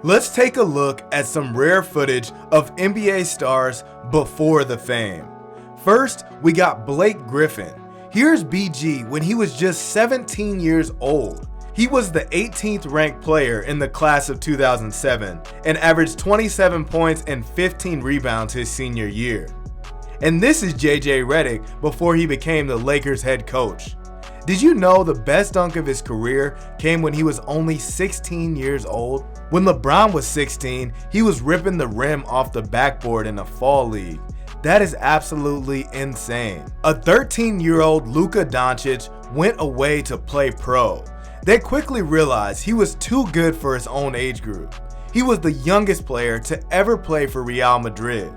Let's take a look at some rare footage of NBA stars before the fame. First, we got Blake Griffin. Here's BG when he was just 17 years old. He was the 18th ranked player in the class of 2007 and averaged 27 points and 15 rebounds his senior year. And this is JJ Redick before he became the Lakers head coach. Did you know the best dunk of his career came when he was only 16 years old? When LeBron was 16, he was ripping the rim off the backboard in a fall league. That is absolutely insane. A 13-year-old Luka Doncic went away to play pro. They quickly realized he was too good for his own age group. He was the youngest player to ever play for Real Madrid.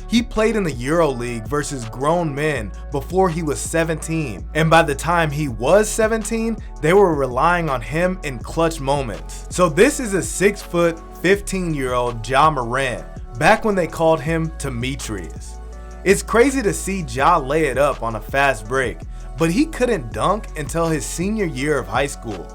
He played in the EuroLeague versus grown men before he was 17, and by the time he was 17, they were relying on him in clutch moments. So this is a 6', 15-year-old Ja Morant, back when they called him Demetrius. It's crazy to see Ja lay it up on a fast break, but he couldn't dunk until his senior year of high school.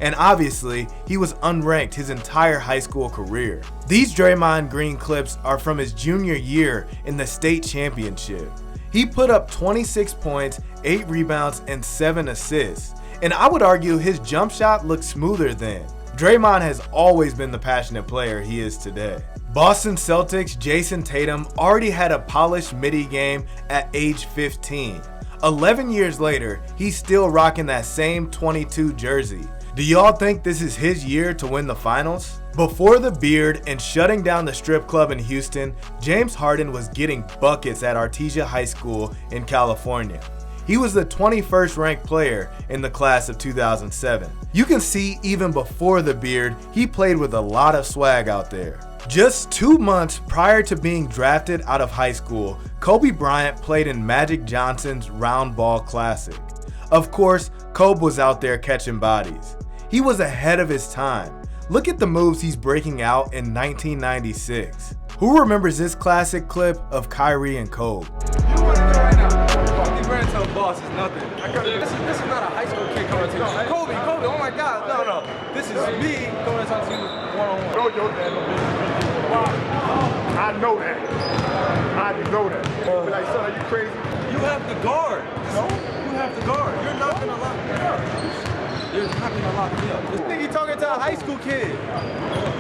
And obviously, he was unranked his entire high school career. These Draymond Green clips are from his junior year in the state championship. He put up 26 points, 8 rebounds, and 7 assists. And I would argue his jump shot looked smoother then. Draymond has always been the passionate player he is today. Boston Celtics Jason Tatum already had a polished midi game at age 15. 11 years later, he's still rocking that same 22 jersey. Do y'all think this is his year to win the finals? Before the beard and shutting down the strip club in Houston, James Harden was getting buckets at Artesia High School in California. He was the 21st ranked player in the class of 2007. You can see even before the beard, he played with a lot of swag out there. Just 2 months prior to being drafted out of high school, Kobe Bryant played in Magic Johnson's Round Ball Classic. Of course, Kobe was out there catching bodies. He was ahead of his time. Look at the moves he's breaking out in 1996. Who remembers this classic clip of Kyrie and Kobe? You want to do right now? He ran to a boss is nothing. This is not a high school kid coming to you. Kobe, oh my God, no. This is me coming to talk to you one-on-one. Throw your dad no business. I know that. I know that. But like, son, are you crazy? You have the guard. No? You have the guard. You're not going to lock me up. You're not going to lock me up. This nigga talking to a high school kid.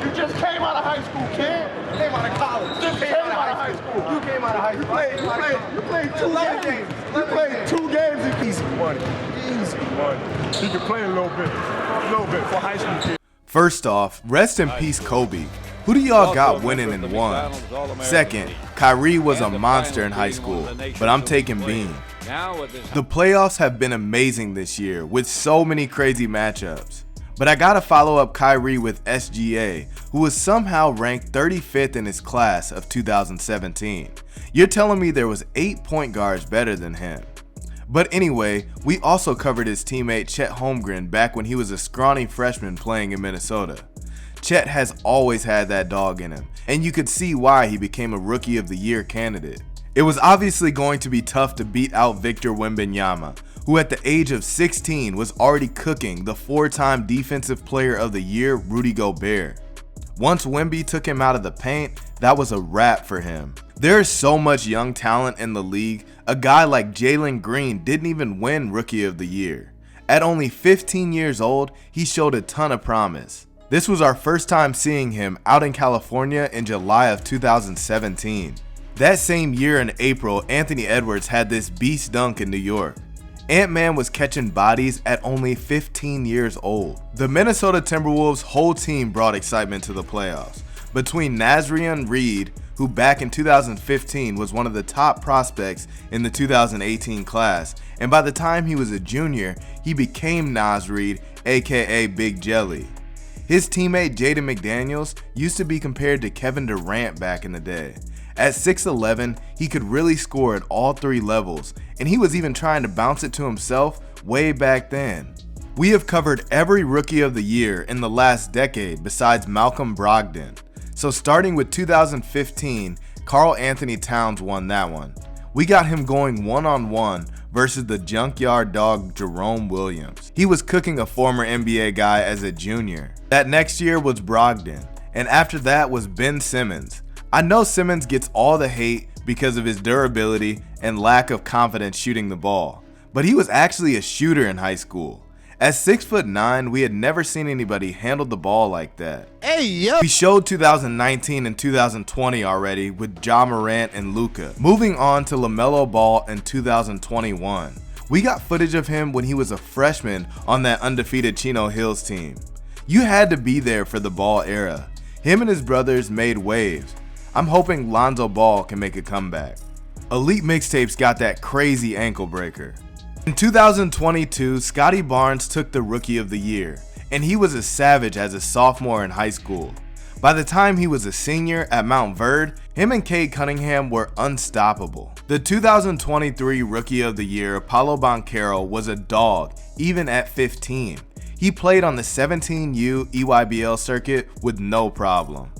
You just came out of high school, kid. You came out of college. You came out of high school. You came out of high school. You played 2 games. You played 2 games in easy money. Easy money. You can play a little bit for high school kids. First off, rest in peace Kobe. Who do y'all got winning in one? Second, Kyrie was a monster in high school, but I'm taking Bean. The playoffs have been amazing this year with so many crazy matchups. But I gotta follow up Kyrie with SGA, who was somehow ranked 35th in his class of 2017. You're telling me there was 8 point guards better than him. But anyway, we also covered his teammate Chet Holmgren back when he was a scrawny freshman playing in Minnesota. Chet has always had that dog in him, and you could see why he became a Rookie of the Year candidate. It was obviously going to be tough to beat out Victor Wembanyama, who at the age of 16 was already cooking the 4-time Defensive Player of the Year Rudy Gobert. Once Wemby took him out of the paint, that was a wrap for him. There is so much young talent in the league. A guy like Jalen Green didn't even win Rookie of the Year. At only 15 years old, he showed a ton of promise. This was our first time seeing him out in California in July of 2017. That same year in April, Anthony Edwards had this beast dunk in New York. Ant-Man was catching bodies at only 15 years old. The Minnesota Timberwolves' whole team brought excitement to the playoffs. Between Nazrian Reed, who back in 2015 was one of the top prospects in the 2018 class, and by the time he was a junior, he became Naz Reid, aka Big Jelly. His teammate Jaden McDaniels used to be compared to Kevin Durant back in the day. At 6'11", he could really score at all 3 levels, and he was even trying to bounce it to himself way back then. We have covered every Rookie of the Year in the last decade besides Malcolm Brogdon. So starting with 2015, Karl Anthony Towns won that one. We got him going one-on-one versus the junkyard dog Jerome Williams. He was cooking a former NBA guy as a junior. That next year was Brogdon. and after that was Ben Simmons. I know Simmons gets all the hate because of his durability and lack of confidence shooting the ball, but he was actually a shooter in high school. At 6'9", we had never seen anybody handle the ball like that. Hey, yo! We showed 2019 and 2020 already with Ja Morant and Luka. Moving on to LaMelo Ball in 2021. We got footage of him when he was a freshman on that undefeated Chino Hills team. You had to be there for the Ball era. Him and his brothers made waves. I'm hoping Lonzo Ball can make a comeback. Elite Mixtapes got that crazy ankle breaker. In 2022, Scotty Barnes took the Rookie of the Year, and he was a savage as a sophomore in high school. By the time he was a senior at Mount Verde, him and Cade Cunningham were unstoppable. The 2023 Rookie of the Year, Paolo Banchero, was a dog, even at 15. He played on the 17U EYBL circuit with no problem.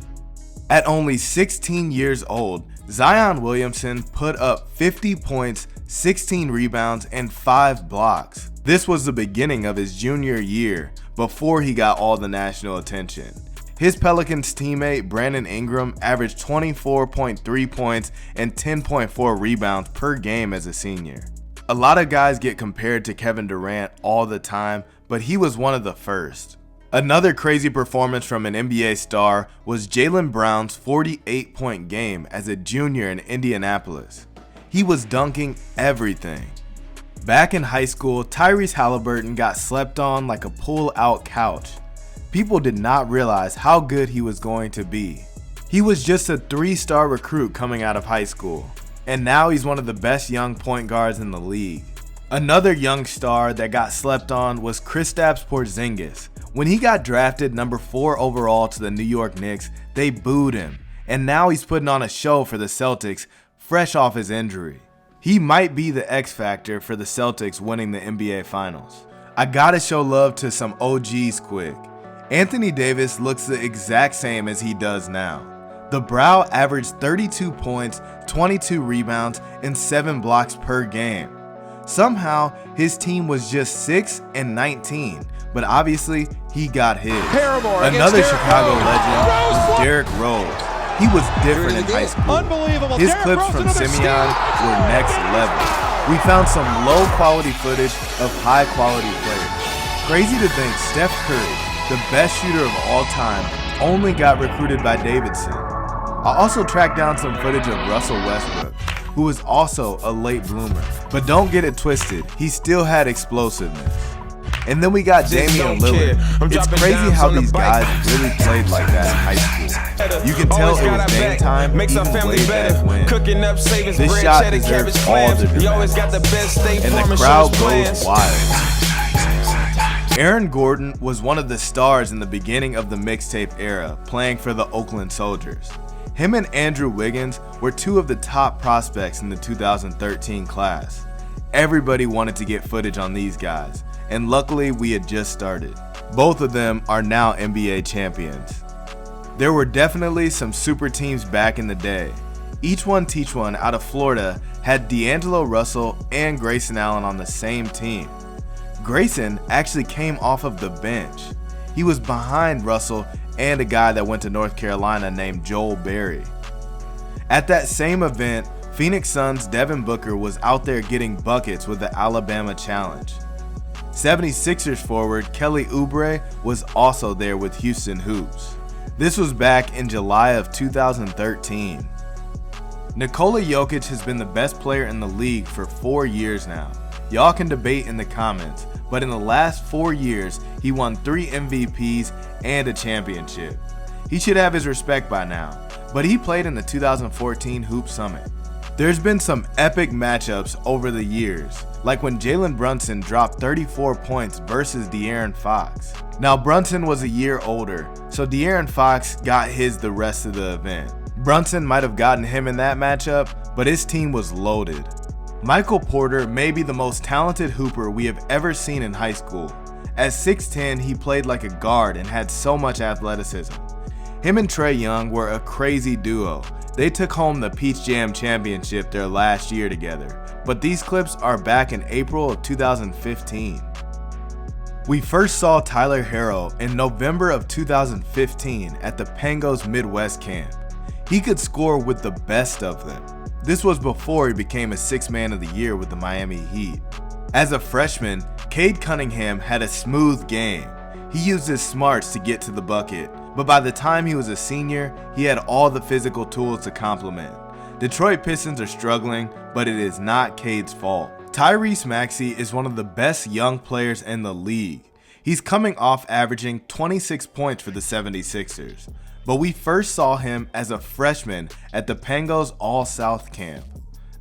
At only 16 years old, Zion Williamson put up 50 points, 16 rebounds, and 5 blocks. This was the beginning of his junior year before he got all the national attention. His Pelicans teammate Brandon Ingram averaged 24.3 points and 10.4 rebounds per game as a senior. A lot of guys get compared to Kevin Durant all the time, but he was one of the first. Another crazy performance from an NBA star was Jaylen Brown's 48-point game as a junior in Indianapolis. He was dunking everything. Back in high school, Tyrese Halliburton got slept on like a pull-out couch. People did not realize how good he was going to be. He was just a 3-star recruit coming out of high school, and now he's one of the best young point guards in the league. Another young star that got slept on was Kristaps Porzingis. When he got drafted number 4 overall to the New York Knicks, they booed him, and now he's putting on a show for the Celtics fresh off his injury. He might be the X factor for the Celtics winning the NBA Finals. I gotta show love to some OGs quick. Anthony Davis looks the exact same as he does now. The Brow averaged 32 points, 22 rebounds, and 7 blocks per game. Somehow, his team was just 6-19, but obviously, he got his. Another Chicago legend was Derrick Rose. He was different in high school. His clips from Simeon were next level. We found some low-quality footage of high-quality players. Crazy to think Steph Curry, the best shooter of all time, only got recruited by Davidson. I also tracked down some footage of Russell Westbrook, who was also a late bloomer. But don't get it twisted, he still had explosiveness. And then we got Damian Lillard. It's crazy how these guys really played like that in high school. You can tell it was game time even way back when. This shot deserves all the dramatic, and the crowd goes wild. Aaron Gordon was one of the stars in the beginning of the mixtape era, playing for the Oakland Soldiers. Him and Andrew Wiggins were 2 of the top prospects in the 2013 class. Everybody wanted to get footage on these guys, and luckily we had just started. Both of them are now NBA champions. There were definitely some super teams back in the day. Each One Teach One out of Florida had D'Angelo Russell and Grayson Allen on the same team. Grayson actually came off of the bench. He was behind Russell and a guy that went to North Carolina named Joel Berry. At that same event, Phoenix Suns' Devin Booker was out there getting buckets with the Alabama Challenge. 76ers forward Kelly Oubre was also there with Houston Hoops. This was back in July of 2013. Nikola Jokic has been the best player in the league for 4 years now. Y'all can debate in the comments, but in the last 4 years, he won 3 MVPs and a championship. He should have his respect by now, but he played in the 2014 Hoop Summit. There's been some epic matchups over the years, like when Jalen Brunson dropped 34 points versus De'Aaron Fox. Now Brunson was a year older, so De'Aaron Fox got his the rest of the event. Brunson might have gotten him in that matchup, but his team was loaded. Michael Porter may be the most talented hooper we have ever seen in high school. At 6'10", he played like a guard and had so much athleticism. Him and Trae Young were a crazy duo. They took home the Peach Jam Championship their last year together, but these clips are back in April of 2015. We first saw Tyler Harrell in November of 2015 at the Pangos Midwest camp. He could score with the best of them. This was before he became a Sixth Man of the Year with the Miami Heat. As a freshman, Cade Cunningham had a smooth game. He used his smarts to get to the bucket, but by the time he was a senior, he had all the physical tools to complement. Detroit Pistons are struggling, but it is not Cade's fault. Tyrese Maxey is one of the best young players in the league. He's coming off averaging 26 points for the 76ers, but we first saw him as a freshman at the Pangos All-South camp.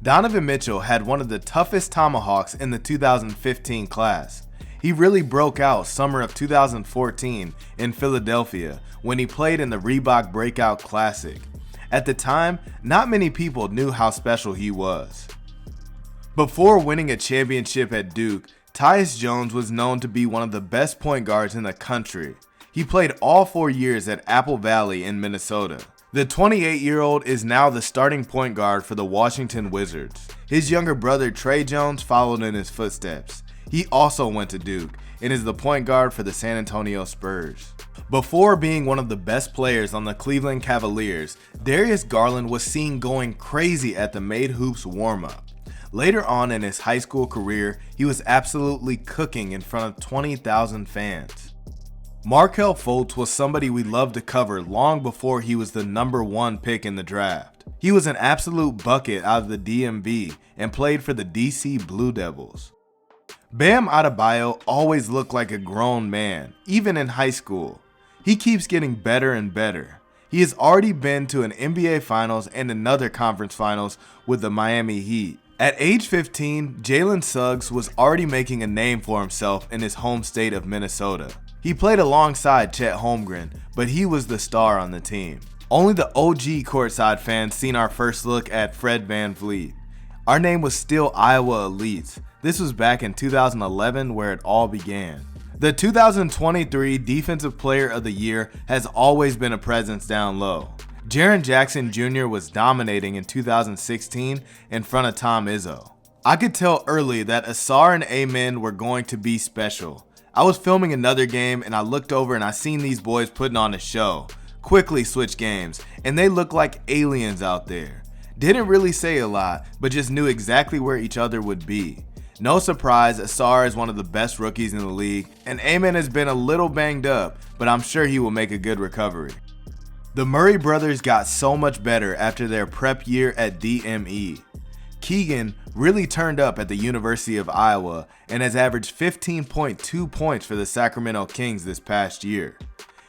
Donovan Mitchell had one of the toughest tomahawks in the 2015 class. He really broke out summer of 2014 in Philadelphia when he played in the Reebok Breakout Classic. At the time, not many people knew how special he was. Before winning a championship at Duke, Tyus Jones was known to be one of the best point guards in the country. He played all 4 years at Apple Valley in Minnesota. The 28-year-old is now the starting point guard for the Washington Wizards. His younger brother Trey Jones followed in his footsteps. He also went to Duke and is the point guard for the San Antonio Spurs. Before being one of the best players on the Cleveland Cavaliers, Darius Garland was seen going crazy at the Made Hoops warm-up. Later on in his high school career, he was absolutely cooking in front of 20,000 fans. Markelle Fultz was somebody we loved to cover long before he was the #1 pick in the draft. He was an absolute bucket out of the DMV and played for the DC Blue Devils. Bam Adebayo always looked like a grown man, even in high school. He keeps getting better and better. He has already been to an NBA Finals and another conference finals with the Miami Heat. At age 15, Jalen Suggs was already making a name for himself in his home state of Minnesota. He played alongside Chet Holmgren, but he was the star on the team. Only the OG Courtside fans seen our first look at Fred VanVleet. Our name was still Iowa Elites. This was back in 2011 where it all began. The 2023 Defensive Player of the Year has always been a presence down low. Jaren Jackson Jr. was dominating in 2016 in front of Tom Izzo. I could tell early that Asar and Amen were going to be special. I was filming another game and I looked over and I seen these boys putting on a show. Quickly switched games and they looked like aliens out there. Didn't really say a lot, but just knew exactly where each other would be. No surprise, Asar is one of the best rookies in the league, and Amen has been a little banged up, but I'm sure he will make a good recovery. The Murray brothers got so much better after their prep year at DME. Keegan really turned up at the University of Iowa and has averaged 15.2 points for the Sacramento Kings this past year.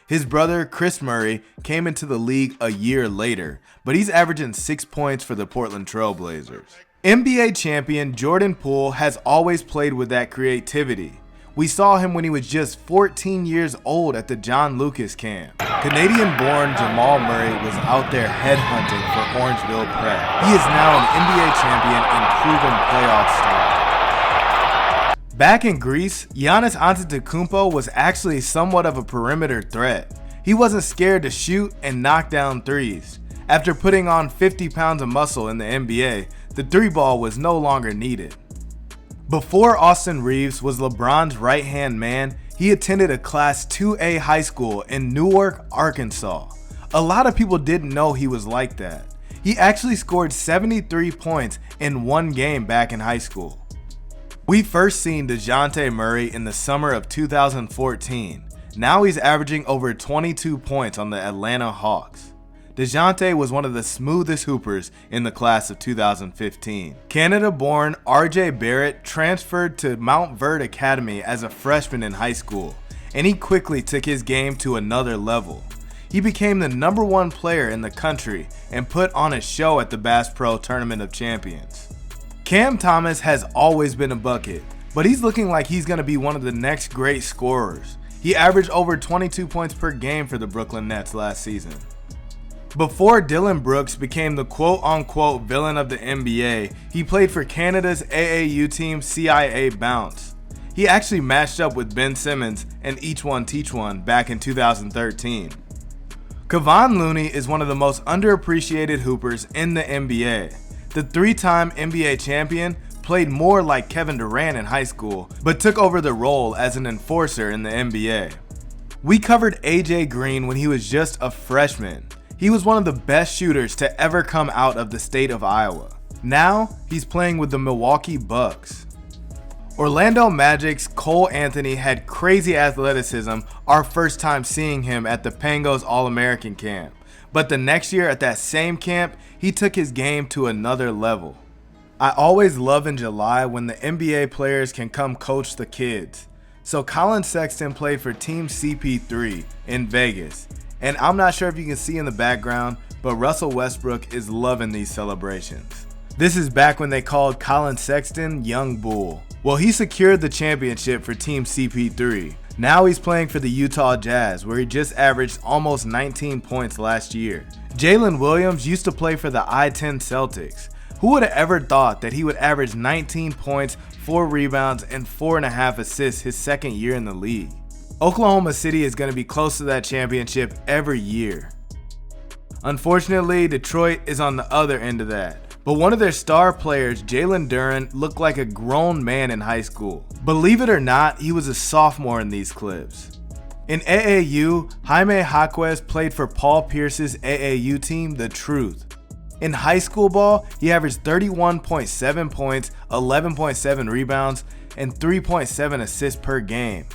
His brother, Chris Murray, came into the league a year later, but he's averaging 6 points for the Portland Trail Blazers. NBA champion Jordan Poole has always played with that creativity. We saw him when he was just 14 years old at the John Lucas camp. Canadian-born Jamal Murray was out there headhunting for Orangeville Prep. He is now an NBA champion and proven playoff star. Back in Greece, Giannis Antetokounmpo was actually somewhat of a perimeter threat. He wasn't scared to shoot and knock down threes. After putting on 50 pounds of muscle in the NBA, the three ball was no longer needed. Before Austin Reeves was LeBron's right-hand man, he attended a Class 2A high school in Newark, Arkansas. A lot of people didn't know he was like that. He actually scored 73 points in one game back in high school. We first seen DeJounte Murray in the summer of 2014. Now he's averaging over 22 points on the Atlanta Hawks. DeJounte was one of the smoothest hoopers in the class of 2015. Canada-born RJ Barrett transferred to Mount Verde Academy as a freshman in high school, and he quickly took his game to another level. He became the #1 player in the country and put on a show at the Bass Pro Tournament of Champions. Cam Thomas has always been a bucket, but he's looking like he's going to be one of the next great scorers. He averaged over 22 points per game for the Brooklyn Nets last season. Before Dylan Brooks became the quote-unquote villain of the NBA, he played for Canada's AAU team CIA Bounce. He actually matched up with Ben Simmons and Each One Teach One back in 2013. Kevon Looney is one of the most underappreciated hoopers in the NBA. The 3-time NBA champion played more like Kevin Durant in high school, but took over the role as an enforcer in the NBA. We covered AJ Green when he was just a freshman. He was one of the best shooters to ever come out of the state of Iowa. Now, he's playing with the Milwaukee Bucks. Orlando Magic's Cole Anthony had crazy athleticism our first time seeing him at the Pangos All-American camp. But the next year at that same camp, he took his game to another level. I always love in July when the NBA players can come coach the kids. So Colin Sexton played for Team CP3 in Vegas. And I'm not sure if you can see in the background, but Russell Westbrook is loving these celebrations. This is back when they called Colin Sexton Young Bull. Well, he secured the championship for Team CP3. Now he's playing for the Utah Jazz, where he just averaged almost 19 points last year. Jalen Williams used to play for the I-10 Celtics. Who would have ever thought that he would average 19 points, 4 rebounds, and 4.5 assists his second year in the league? Oklahoma City is going to be close to that championship every year. Unfortunately, Detroit is on the other end of that. But one of their star players, Jalen Duren, looked like a grown man in high school. Believe it or not, he was a sophomore in these clips. In AAU, Jaime Jaquez played for Paul Pierce's AAU team, The Truth. In high school ball, he averaged 31.7 points, 11.7 rebounds, and 3.7 assists per game.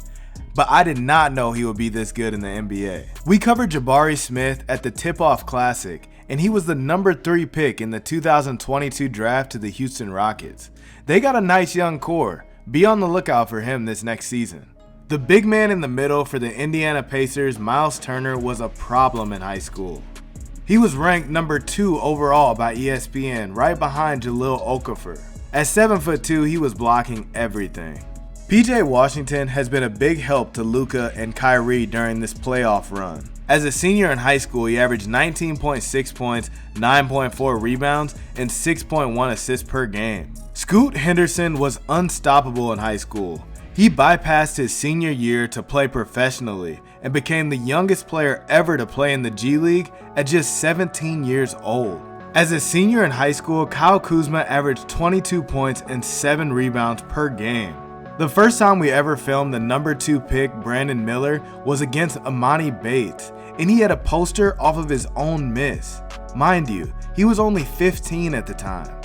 But I did not know he would be this good in the NBA. We covered Jabari Smith at the Tip-Off Classic, and he was the number 3 pick in the 2022 draft to the Houston Rockets. They got a nice young core. Be on the lookout for him this next season. The big man in the middle for the Indiana Pacers, Miles Turner, was a problem in high school. He was ranked number 2 overall by ESPN, right behind Jahlil Okafor. At 7'2", he was blocking everything. PJ Washington has been a big help to Luka and Kyrie during this playoff run. As a senior in high school, he averaged 19.6 points, 9.4 rebounds, and 6.1 assists per game. Scoot Henderson was unstoppable in high school. He bypassed his senior year to play professionally and became the youngest player ever to play in the G League at just 17 years old. As a senior in high school, Kyle Kuzma averaged 22 points and 7 rebounds per game. The first time we ever filmed the number 2 pick, Brandon Miller, was against Amani Bates, and he had a poster off of his own miss. Mind you, he was only 15 at the time.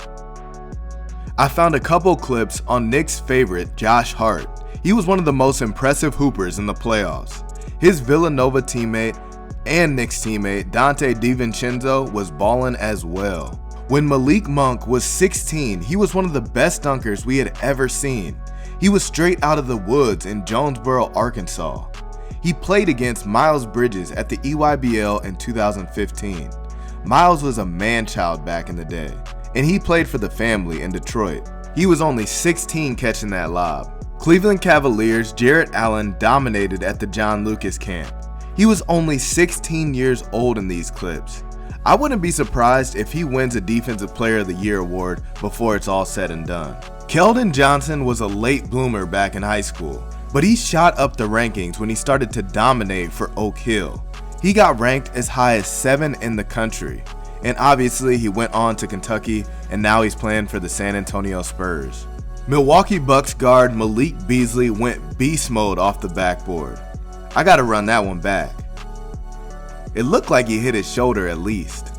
I found a couple clips on Knicks' favorite, Josh Hart. He was one of the most impressive hoopers in the playoffs. His Villanova teammate and Knicks teammate, Dante DiVincenzo, was ballin' as well. When Malik Monk was 16, he was one of the best dunkers we had ever seen. He was straight out of the woods in Jonesboro, Arkansas. He played against Miles Bridges at the EYBL in 2015. Miles was a man-child back in the day, and he played for the family in Detroit. He was only 16 catching that lob. Cleveland Cavaliers' Jarrett Allen dominated at the John Lucas camp. He was only 16 years old in these clips. I wouldn't be surprised if he wins a Defensive Player of the Year award before it's all said and done. Keldon Johnson was a late bloomer back in high school, but he shot up the rankings when he started to dominate for Oak Hill. He got ranked as high as 7 in the country, and obviously he went on to Kentucky, and now he's playing for the San Antonio Spurs. Milwaukee Bucks guard Malik Beasley went beast mode off the backboard. I gotta run that one back. It looked like he hit his shoulder at least.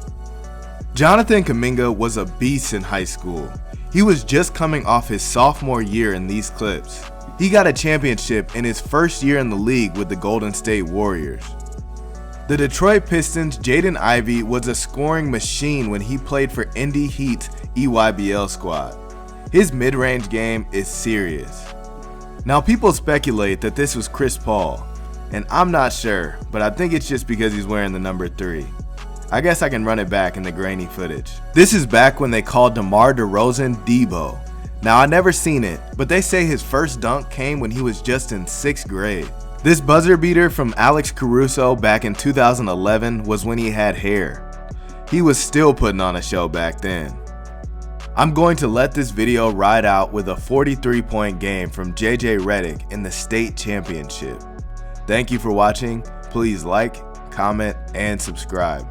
Jonathan Kuminga was a beast in high school. He was just coming off his sophomore year in these clips. He got a championship in his first year in the league with the Golden State Warriors. The Detroit Pistons' Jaden Ivey was a scoring machine when he played for Indy Heat's EYBL squad. His mid-range game is serious. Now people speculate that this was Chris Paul, and I'm not sure, but I think it's just because he's wearing the number 3. I guess I can run it back in the grainy footage. This is back when they called DeMar DeRozan Debo. Now I never seen it, but they say his first dunk came when he was just in 6th grade. This buzzer beater from Alex Caruso back in 2011 was when he had hair. He was still putting on a show back then. I'm going to let this video ride out with a 43-point game from JJ Redick in the state championship. Thank you for watching. Please like, comment, and subscribe.